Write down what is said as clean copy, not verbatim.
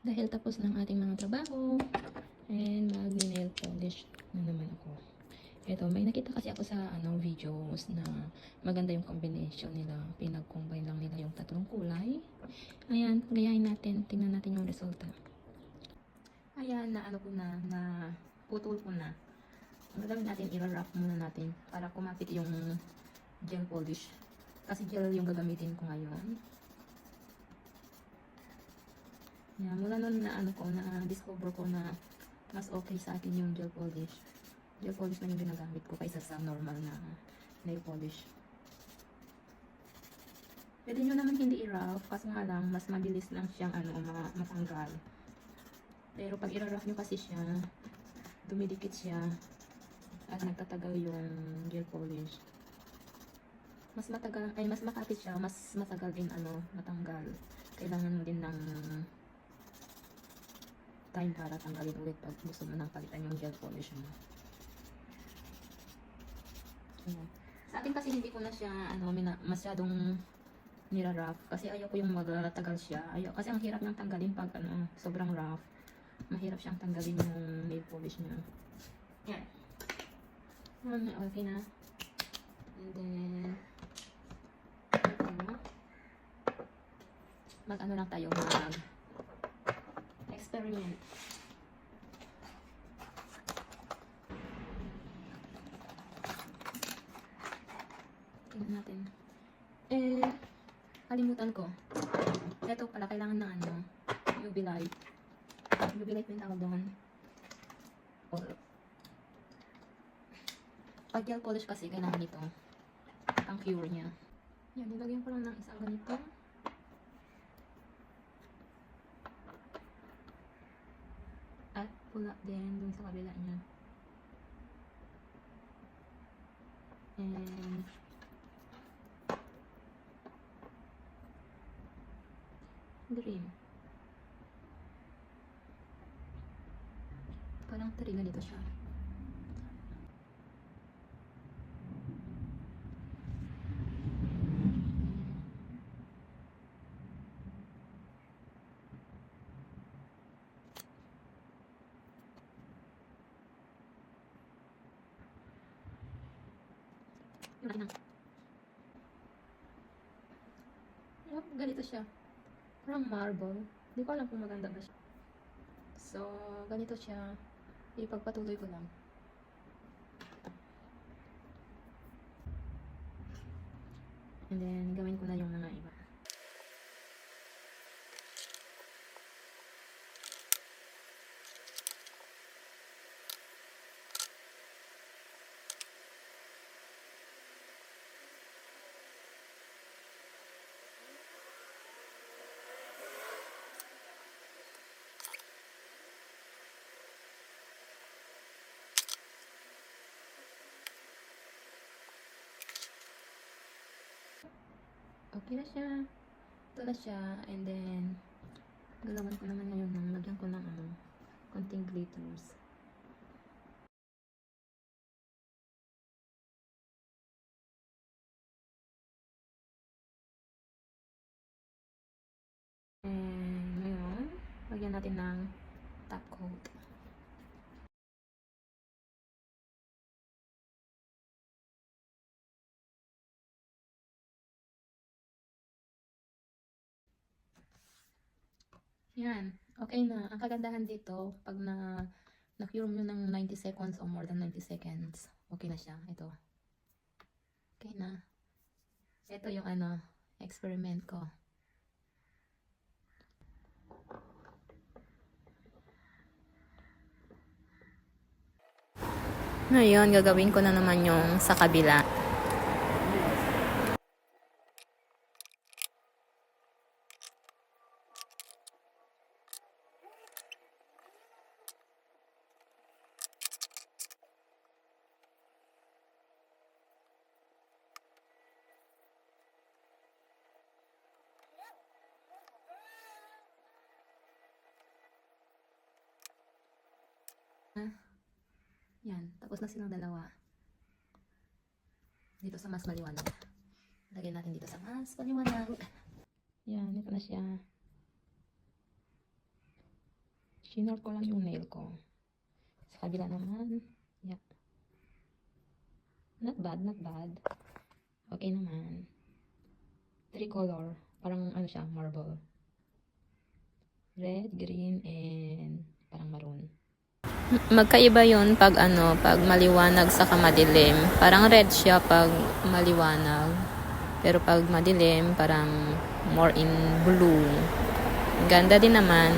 Dahil tapos ng ating mga trabaho and mag-nail polish na naman ako. Ito, may nakita kasi ako sa videos na maganda yung combination nila. Pinag-combine lang nila yung tatlong kulay. Ayan, gayahin natin. Tingnan natin yung resulta. Ayan, na putol ko na. Ang gagawin natin, i-wrap muna natin para kumapit yung gel polish. Kasi gel yung gagamitin ko ngayon. Yan, mula nun na na-discover ko na mas okay sa akin yung gel polish. Gel polish na yung ginagamit ko kaysa sa normal na nail polish. Pwede nyo naman hindi i-rough, kasi nga lang, mas mabilis lang siyang matanggal. Pero pag i-rough nyo kasi siya, dumidikit siya, at nagtatagal yung gel polish. Mas matagal, mas makapit siya, mas matagal din matanggal. Kailangan mo din ng time para tanggalin ulit pag gusto mo nang palitan yung gel polish mo. Sa akin kasi hindi ko na siya masyadong nira-rough kasi ayoko yung magtagal siya. Kasi ang hirap niyang tanggalin pag sobrang rough. Mahirap siyang tanggalin yung nail polish niya. Yan. Okay na. And then lang tayo, experiment. Tingnan natin. Kalimutan ko. Ito pala, kailangan ng UV light. UV light yung tawag doon. Pag gel polish kasi, kailangan ito. Ang cure niya. Yan, nilagyan ko lang ng isang ganito. At pula din dun sa kabila niya. And green. Parang ganito siya. Yung akin lang. Ganito siya. Parang marble. Hindi ko alam kung maganda ba siya. So, ganito siya. Ipagpatuloy ko lang. And then, gawin ko na yung mga iba. Okay na siya. Ito na siya. And then, galawan ko naman ngayon ng lagyan ko ng konting glitters. And ngayon, lagyan natin ng top coat. Yan. Okay na. Ang kagandahan dito, pag na-cure mo ng 90 seconds or more than 90 seconds, okay na siya. Ito. Okay na. Ito yung experiment ko. Ngayon, gagawin ko na naman yung sa kabila. Yan, tapos na silang dalawa. Dito sa mas maliwanag. Lagyan natin dito sa mas maliwanag. Yan, ito na siya. Chinor ko lang yung nail ko. Sa kabila naman, yeah. Not bad, not bad. Okay naman. Tricolor. Parang ano siya, marble. Red, green, and parang maroon. Magkaiba yun pag pag maliwanag sa madilim. Parang red siya pag maliwanag. Pero pag madilim, parang more in blue. Ganda din naman.